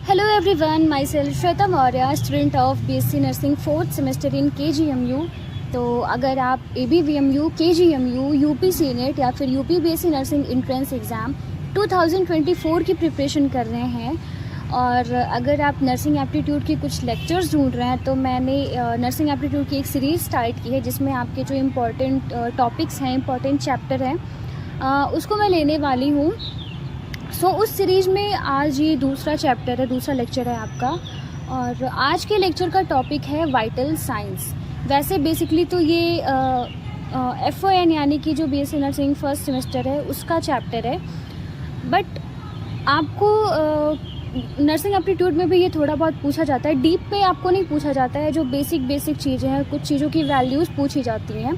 Hello everyone, myself Shweta Maurya, student of BSc Nursing 4th semester in KGMU। तो अगर आप ABVMU, KGMU, UP CNET या फिर UP BSc nursing entrance exam 2024 की preparation कर रहे हैं और अगर आप नर्सिंग एप्टीट्यूड के कुछ लेक्चर्स ढूंढ रहे हैं तो मैंने नर्सिंग एप्टीट्यूड की एक सीरीज़ स्टार्ट की है जिसमें आपके जो इम्पोर्टेंट टॉपिक्स हैं, इम्पोर्टेंट चैप्टर हैं, उसको मैं लेने वाली हूँ। उस सीरीज़ में आज ये दूसरा चैप्टर है, दूसरा लेक्चर है आपका। और आज के लेक्चर का टॉपिक है वाइटल साइंस। वैसे बेसिकली तो ये FON यानी कि जो BSc नर्सिंग फर्स्ट सेमेस्टर है उसका चैप्टर है, बट आपको नर्सिंग एप्टीट्यूड में भी ये थोड़ा बहुत पूछा जाता है। डीप पे आपको नहीं पूछा जाता है, जो बेसिक चीज़ें हैं, कुछ चीज़ों की वैल्यूज़ पूछी जाती हैं,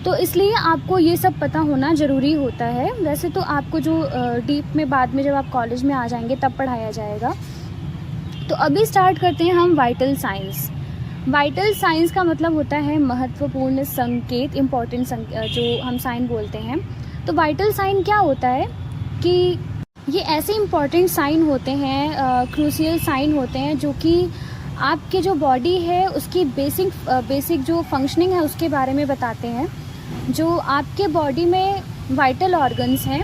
तो इसलिए आपको ये सब पता होना ज़रूरी होता है। वैसे तो आपको जो डीप में बाद में जब आप कॉलेज में आ जाएंगे तब पढ़ाया जाएगा। तो अभी स्टार्ट करते हैं हम वाइटल साइंस। वाइटल साइंस का मतलब होता है महत्वपूर्ण संकेत, इम्पॉर्टेंट जो हम साइन बोलते हैं। तो वाइटल साइन क्या होता है कि ये ऐसे इम्पॉर्टेंट साइन होते हैं, क्रूशियल साइन होते हैं, जो कि आपके जो बॉडी है उसकी बेसिक जो फंक्शनिंग है उसके बारे में बताते हैं। जो आपके बॉडी में वाइटल ऑर्गन्स हैं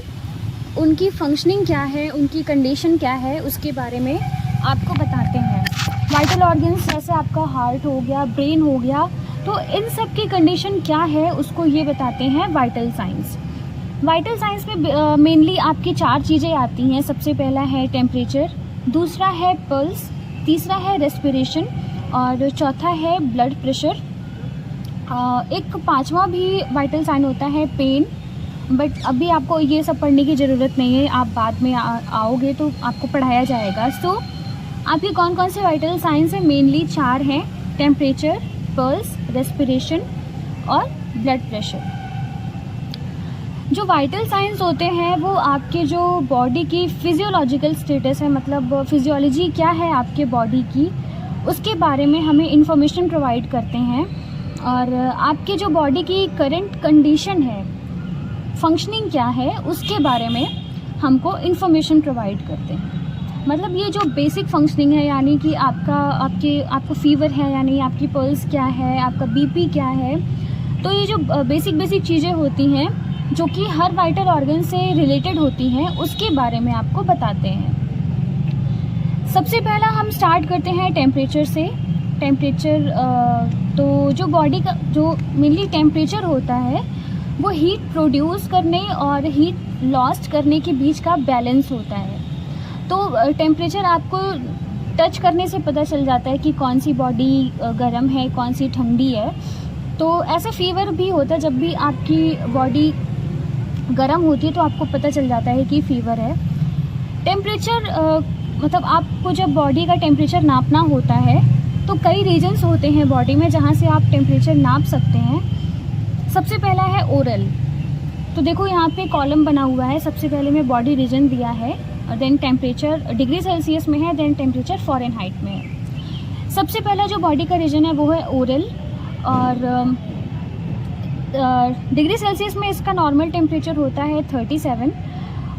उनकी फंक्शनिंग क्या है, उनकी कंडीशन क्या है, उसके बारे में आपको बताते हैं। वाइटल ऑर्गन्स जैसे आपका हार्ट हो गया, ब्रेन हो गया, तो इन सब की कंडीशन क्या है उसको ये बताते हैं वाइटल साइंस। वाइटल साइंस में मेनली आपकी 4 चीज़ें आती हैं। सबसे पहला है टेम्परेचर, दूसरा है पल्स, तीसरा है रेस्पिरेशन और चौथा है ब्लड प्रेशर। एक 5वां भी वाइटल साइन होता है पेन, बट अभी आपको ये सब पढ़ने की ज़रूरत नहीं है, आप बाद में आओगे तो आपको पढ़ाया जाएगा। आपके कौन कौन से वाइटल साइंस हैं? मेनली 4 हैं, टेम्परेचर, पल्स, रेस्पिरेशन और ब्लड प्रेशर। जो वाइटल साइंस होते हैं वो आपके जो बॉडी की फिजियोलॉजिकल स्टेटस है, मतलब फिजियोलॉजी क्या है आपके बॉडी की, उसके बारे में हमें इंफॉर्मेशन प्रोवाइड करते हैं। और आपके जो बॉडी की करंट कंडीशन है, फंक्शनिंग क्या है, उसके बारे में हमको इंफॉर्मेशन प्रोवाइड करते हैं। मतलब ये जो बेसिक फंक्शनिंग है, यानी कि आपको फीवर है, यानी आपकी पल्स क्या है, आपका BP क्या है, तो ये जो बेसिक चीज़ें होती हैं जो कि हर वाइटल ऑर्गन से रिलेटेड होती हैं, उसके बारे में आपको बताते हैं। सबसे पहला हम स्टार्ट करते हैं टेम्परेचर से। टेम्परेचर तो जो बॉडी का जो मेनली टेम्परेचर होता है वो हीट प्रोड्यूस करने और हीट लॉस्ट करने के बीच का बैलेंस होता है। तो टेम्परेचर आपको टच करने से पता चल जाता है कि कौन सी बॉडी गर्म है, कौन सी ठंडी है। तो ऐसा फीवर भी होता है, जब भी आपकी बॉडी गर्म होती है तो आपको पता चल जाता है कि फीवर है। टेम्परेचर मतलब आपको जब बॉडी का टेम्परेचर नापना होता है तो कई रीजन्स होते हैं बॉडी में जहाँ से आप टेम्परेचर नाप सकते हैं। सबसे पहला है ओरल। तो देखो यहाँ पे कॉलम बना हुआ है, सबसे पहले में बॉडी रीजन दिया है और देन टेम्परेचर डिग्री सेल्सियस में है, देन टेम्परेचर फ़ारेनहाइट में है। सबसे पहला जो बॉडी का रीजन है वो है ओरल, और डिग्री सेल्सियस में इसका नॉर्मल टेम्परेचर होता है 37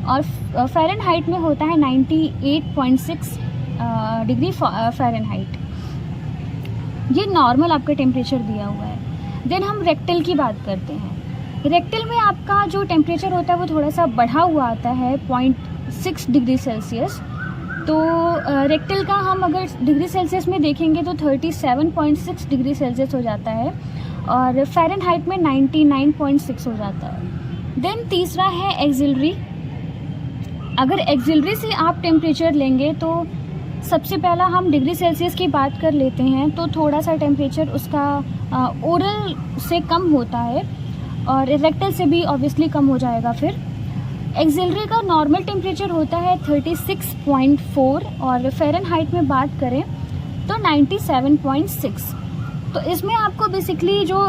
और फ़ारेनहाइट में होता है 98.6 डिग्री फ़ारेनहाइट। ये नॉर्मल आपका टेम्परेचर दिया हुआ है। देन हम रेक्टल की बात करते हैं। रेक्टल में आपका जो टेम्परेचर होता है वो थोड़ा सा बढ़ा हुआ आता है 0.6 डिग्री सेल्सियस। तो रेक्टल का हम अगर डिग्री सेल्सियस में देखेंगे तो 37.6 डिग्री सेल्सियस हो जाता है और फ़ारेनहाइट में 99.6 हो जाता है। देन तीसरा है एक्सिलरी। अगर एक्सिलरी से आप टेम्परेचर लेंगे तो सबसे पहला हम डिग्री सेल्सियस की बात कर लेते हैं, तो थोड़ा सा टेम्परेचर उसका ओरल से कम होता है और रेक्टल से भी ऑब्वियसली कम हो जाएगा। फिर एक्सिलरी का नॉर्मल टेम्परेचर होता है 36.4 और फ़ारेनहाइट में बात करें तो 97.6। तो इसमें आपको बेसिकली जो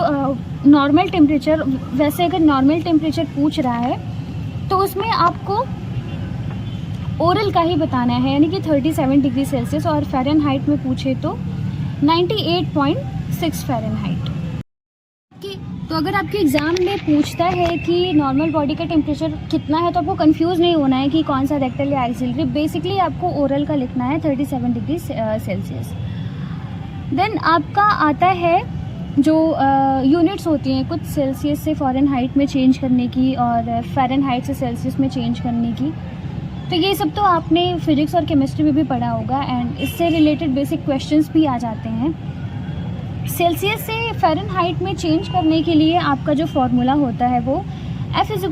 नॉर्मल टेम्परेचर, वैसे अगर नॉर्मल टेम्परेचर पूछ रहा है तो उसमें आपको ओरल का ही बताना है, यानी कि 37 डिग्री सेल्सियस, और फ़ारेनहाइट में पूछे तो 98.6 फ़ारेनहाइट। तो अगर आपके एग्ज़ाम में पूछता है कि नॉर्मल बॉडी का टेम्परेचर कितना है, तो आपको कंफ्यूज नहीं होना है कि कौन सा रेक्टल या एक्सिलरी। बेसिकली आपको ओरल का लिखना है 37 डिग्री सेल्सियस। देन आपका आता है जो यूनिट्स होती हैं कुछ सेल्सियस से फ़ारेनहाइट में चेंज करने की और फ़ारेनहाइट से सेल्सियस में चेंज करने की। तो ये सब तो आपने फिजिक्स और केमिस्ट्री में भी पढ़ा होगा एंड इससे रिलेटेड बेसिक क्वेश्चंस भी आ जाते हैं। सेल्सियस से फ़ारेनहाइट में चेंज करने के लिए आपका जो फार्मूला होता है वो F =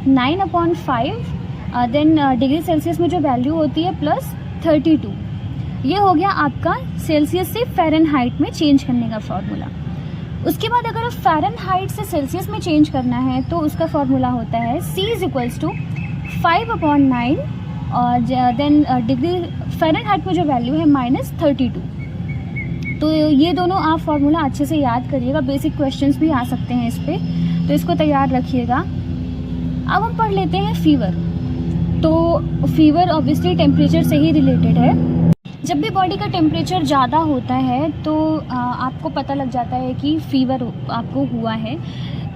9/5 देन डिग्री सेल्सियस में जो वैल्यू होती है +32। ये हो गया आपका सेल्सियस से फ़ारेनहाइट में चेंज करने का फार्मूला। उसके बाद अगर फ़ारेनहाइट से सेल्सियस में चेंज करना है तो उसका फार्मूला होता है C = 5/9 और देन डिग्री फ़ारेनहाइट में जो वैल्यू है -32। तो ये दोनों आप फार्मूला अच्छे से याद करिएगा, बेसिक क्वेश्चंस भी आ सकते हैं इस पे, तो इसको तैयार रखिएगा। अब हम पढ़ लेते हैं फीवर। तो फीवर ऑब्वियसली टेम्परेचर से ही रिलेटेड है। जब भी बॉडी का टेम्परेचर ज़्यादा होता है तो आपको पता लग जाता है कि फ़ीवर आपको हुआ है।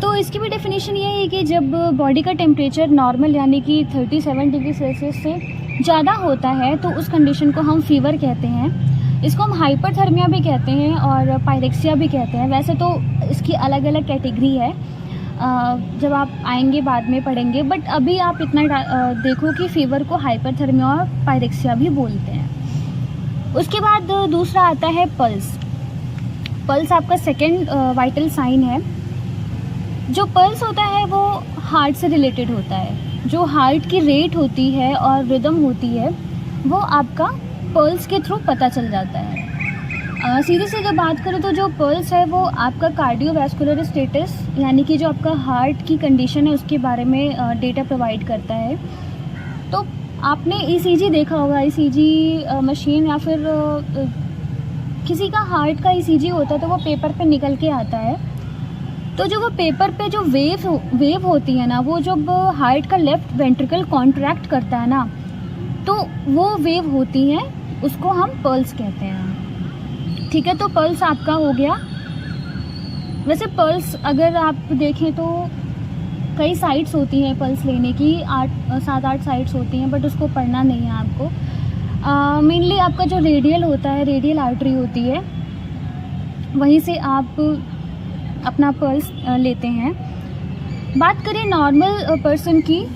तो इसकी भी डेफिनेशन ये है कि जब बॉडी का टेम्परेचर नॉर्मल यानी कि 37 डिग्री सेल्सियस से ज़्यादा होता है तो उस कंडीशन को हम फीवर कहते हैं। इसको हम हाइपरथर्मिया भी कहते हैं और पायरेक्सिया भी कहते हैं। वैसे तो इसकी अलग अलग कैटेगरी है, जब आप आएंगे बाद में पढ़ेंगे, बट अभी आप इतना देखो कि फ़ीवर को हाइपरथर्मिया और पायरेक्सिया भी बोलते हैं। उसके बाद दूसरा आता है पल्स। पल्स आपका सेकेंड वाइटल साइन है। जो पल्स होता है वो हार्ट से रिलेटेड होता है। जो हार्ट की रेट होती है और रिदम होती है वो आपका पल्स के थ्रू पता चल जाता है। सीधे सीधे बात करें तो जो पल्स है वो आपका कार्डियोवैस्कुलर स्टेटस यानी कि जो आपका हार्ट की कंडीशन है उसके बारे में डेटा प्रोवाइड करता है। तो आपने ईसीजी देखा होगा, ईसीजी मशीन या फिर किसी का हार्ट का ईसीजी होता है तो वो पेपर पे निकल के आता है। तो जो वो पेपर पे जो वेव होती है ना, वो जब हार्ट का लेफ्ट वेंट्रिकल कॉन्ट्रैक्ट करता है ना, तो वो वेव होती है, उसको हम पल्स कहते हैं। ठीक है, तो पल्स आपका हो गया। वैसे पल्स अगर आप देखें तो कई साइट्स होती हैं पल्स लेने की, 7-8 साइट्स होती हैं, बट उसको पढ़ना नहीं है आपको। मेनली आपका जो रेडियल होता है, रेडियल आर्टरी होती है, वहीं से आप अपना पल्स लेते हैं। बात करें नॉर्मल पर्सन की,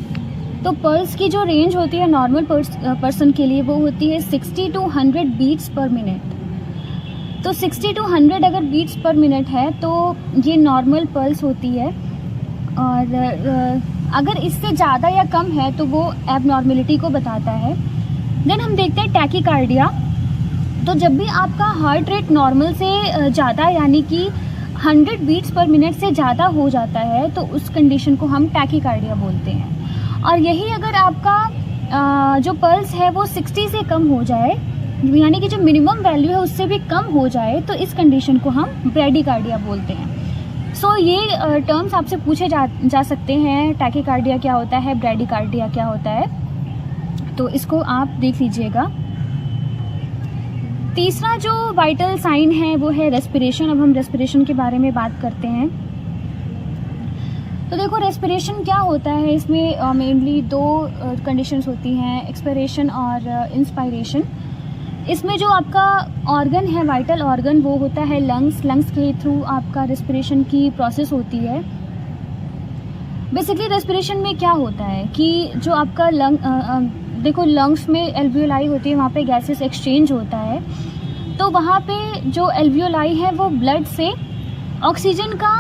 तो पल्स की जो रेंज होती है नॉर्मल पर्सन के लिए वो होती है 60 to 100 बीट्स पर मिनट। तो 60 to 100 अगर बीट्स पर मिनट है तो ये नॉर्मल पल्स होती है, और अगर इससे ज़्यादा या कम है तो वो एबनॉर्मेलिटी को बताता है। देन हम देखते हैं टैकीकार्डिया। तो जब भी आपका हार्ट रेट नॉर्मल से ज़्यादा यानी कि 100 बीट्स पर मिनट से ज़्यादा हो जाता है तो उस कंडीशन को हम टैकीकार्डिया बोलते हैं। और यही अगर आपका जो पल्स है वो 60 से कम हो जाए यानी कि जो मिनिमम वैल्यू है उससे भी कम हो जाए तो इस कंडीशन को हम ब्रैडीकार्डिया बोलते हैं। सो ये टर्म्स आपसे पूछे जा सकते हैं, टैकीकार्डिया क्या होता है, ब्रैडीकार्डिया क्या होता है, तो इसको आप देख लीजिएगा। तीसरा जो वाइटल साइन है वो है रेस्पिरेशन। अब हम रेस्पिरेशन के बारे में बात करते हैं। तो देखो रेस्पिरेशन क्या होता है, इसमें मेनली 2 कंडीशंस होती हैं, एक्सपिरेशन और इंस्पायरेशन। इसमें जो आपका ऑर्गन है, वाइटल ऑर्गन, वो होता है लंग्स के थ्रू आपका रेस्पिरेशन की प्रोसेस होती है। बेसिकली रेस्पिरेशन में क्या होता है कि जो आपका देखो लंग्स में एल्वियोलाई होती है, वहाँ पे गैसेस एक्सचेंज होता है। तो वहाँ पे जो एल्वियोलाई है वो ब्लड से ऑक्सीजन का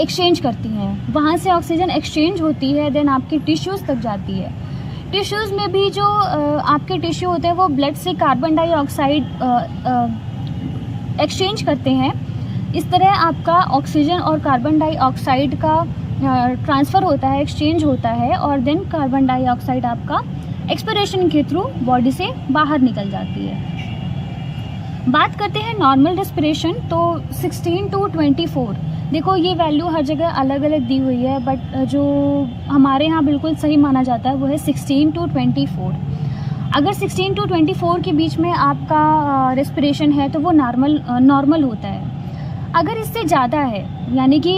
एक्सचेंज करती हैं, वहाँ से ऑक्सीजन एक्सचेंज होती है, देन आपके टिश्यूज़ तक जाती है। टिश्यूज़ में भी जो आपके टिश्यू होते हैं वो ब्लड से कार्बन डाइऑक्साइड एक्सचेंज करते हैं। इस तरह आपका ऑक्सीजन और कार्बन डाइऑक्साइड का ट्रांसफ़र होता है, एक्सचेंज होता है, और देन कार्बन डाइऑक्साइड आपका एक्सपिरेशन के थ्रू बॉडी से बाहर निकल जाती है। बात करते हैं नॉर्मल रेस्पिरेशन, तो 16 to 24। देखो ये वैल्यू हर जगह अलग अलग दी हुई है, बट जो हमारे यहाँ बिल्कुल सही माना जाता है वो है 16 to 24। अगर 16 to 24 के बीच में आपका रेस्पिरेशन है तो वो नॉर्मल होता है। अगर इससे ज़्यादा है, यानी कि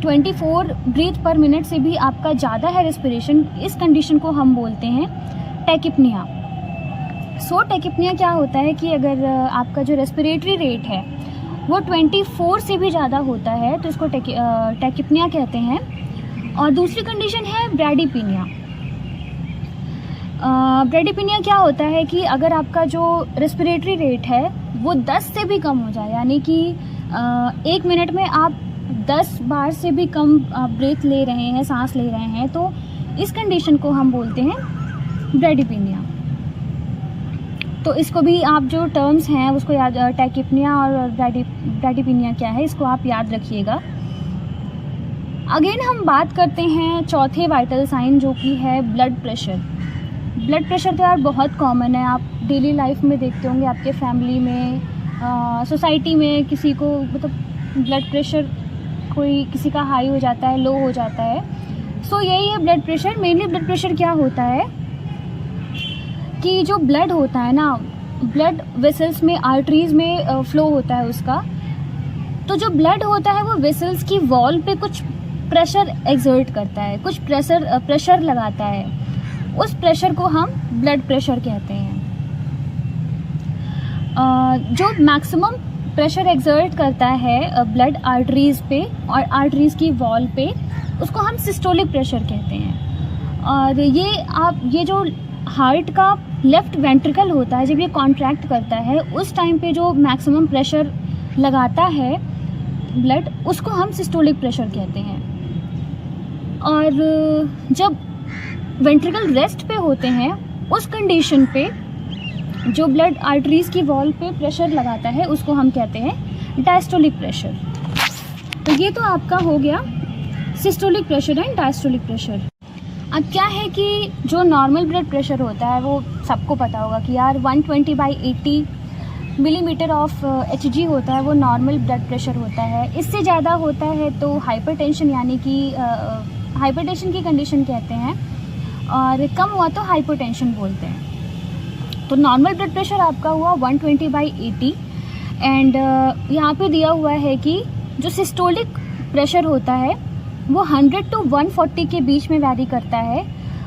24 ब्रीथ पर मिनट से भी आपका ज़्यादा है रेस्पिरेशन, इस कंडीशन को हम बोलते हैं टैकिपनिया। सो टैकिपनिया क्या होता है कि अगर आपका जो रेस्पिरेटरी रेट है वो 24 से भी ज़्यादा होता है तो इसको टैकिपनिया कहते हैं। और दूसरी कंडीशन है ब्रैडीपीनिया। ब्रैडीपीनिया क्या होता है कि अगर आपका जो रेस्पिरेटरी रेट है वो 10 से भी कम हो जाए, यानी कि 1 मिनट में आप 10 बार से भी कम ब्रेथ ले रहे हैं, सांस ले रहे हैं, तो इस कंडीशन को हम बोलते हैं ब्रैडीपीनिया। तो इसको भी आप जो टर्म्स हैं उसको याद, टैकिपनिया और ब्रैडीपीनिया क्या है इसको आप याद रखिएगा। अगेन हम बात करते हैं चौथे वाइटल साइन जो कि है ब्लड प्रेशर। ब्लड प्रेशर तो यार बहुत कॉमन है, आप डेली लाइफ में देखते होंगे, आपके फैमिली में, सोसाइटी में किसी को मतलब ब्लड प्रेशर कोई किसी का हाई हो जाता है, लो हो जाता है। सो यही है blood pressure. Mainly blood pressure क्या होता है कि जो ब्लड होता है ना, ब्लड वेसल्स में, आर्टरीज में फ्लो होता है उसका, तो जो ब्लड होता है वो वेसल्स की वॉल पे कुछ प्रेशर एक्सर्ट करता है, कुछ प्रेशर लगाता है। उस प्रेशर को हम ब्लड प्रेशर कहते हैं। जो मैक्सिमम प्रेशर एक्सर्ट करता है ब्लड आर्टरीज पे और आर्टरीज की वॉल पे, उसको हम सिस्टोलिक प्रेशर कहते हैं। और ये जो हार्ट का लेफ्ट वेंट्रिकल होता है, जब ये कॉन्ट्रैक्ट करता है उस टाइम पे जो मैक्सिमम प्रेशर लगाता है ब्लड, उसको हम सिस्टोलिक प्रेशर कहते हैं। और जब वेंट्रिकल रेस्ट पे होते हैं उस कंडीशन पे जो ब्लड आर्टरीज की वॉल पे प्रेशर लगाता है उसको हम कहते हैं डायस्टोलिक प्रेशर। तो ये तो आपका हो गया systolic pressure and diastolic pressure. अब क्या है कि जो नॉर्मल ब्लड प्रेशर होता है वो सबको पता होगा कि यार 120/80 मिलीमीटर ऑफ HG होता है, वो नॉर्मल ब्लड प्रेशर होता है। इससे ज़्यादा होता है तो हाइपरटेंशन, यानी कि हाइपरटेंशन की कंडीशन कहते हैं, और कम हुआ तो हाइपोटेंशन बोलते हैं। तो नॉर्मल ब्लड प्रेशर आपका हुआ 120/80 एंड यहाँ पे दिया हुआ है कि जो सिस्टोलिक प्रेशर होता है वो 100 to 140 के बीच में वैरी करता है।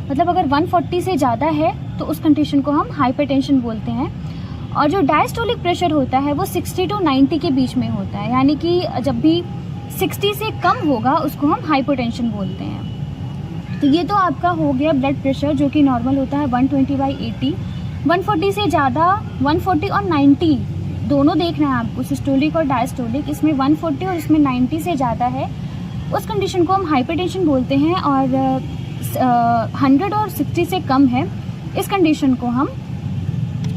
मतलब अगर 140 से ज़्यादा है तो उस कंडीशन को हम हाइपरटेंशन बोलते हैं। और जो डायस्टोलिक प्रेशर होता है वो 60 to 90 के बीच में होता है, यानी कि जब भी 60 से कम होगा उसको हम हाइपोटेंशन बोलते हैं। तो ये तो आपका हो गया ब्लड प्रेशर जो कि नॉर्मल होता है 120/80। 140 से ज़्यादा, 140 और 90 दोनों देखना है आपको, सिस्टोलिक और डायस्टोलिक। इसमें 140 और इसमें 90 से ज़्यादा है, उस कंडीशन को हम हाइपरटेंशन बोलते हैं। और 100 और 60 से कम है, इस कंडीशन को हम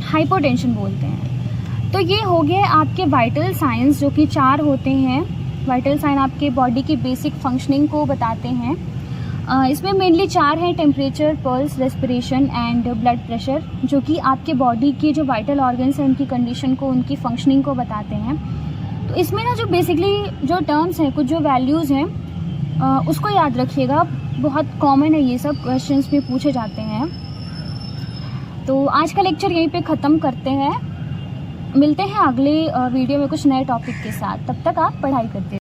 हाइपोटेंशन बोलते हैं। तो ये हो गए आपके वाइटल साइंस जो कि 4 होते हैं। वाइटल साइन आपके बॉडी की बेसिक फंक्शनिंग को बताते हैं। इसमें मेनली 4 हैं, temperature, pulse, respiration and blood pressure, जो कि आपके बॉडी के जो वाइटल ऑर्गन्स हैं उनकी कंडीशन को, उनकी फंक्शनिंग को बताते हैं। तो इसमें ना जो बेसिकली जो टर्म्स हैं, कुछ जो वैल्यूज़ हैं उसको याद रखिएगा, बहुत कॉमन है, ये सब क्वेश्चंस में पूछे जाते हैं। तो आज का लेक्चर यहीं पे ख़त्म करते हैं, मिलते हैं अगले वीडियो में कुछ नए टॉपिक के साथ। तब तक आप पढ़ाई करते हैं।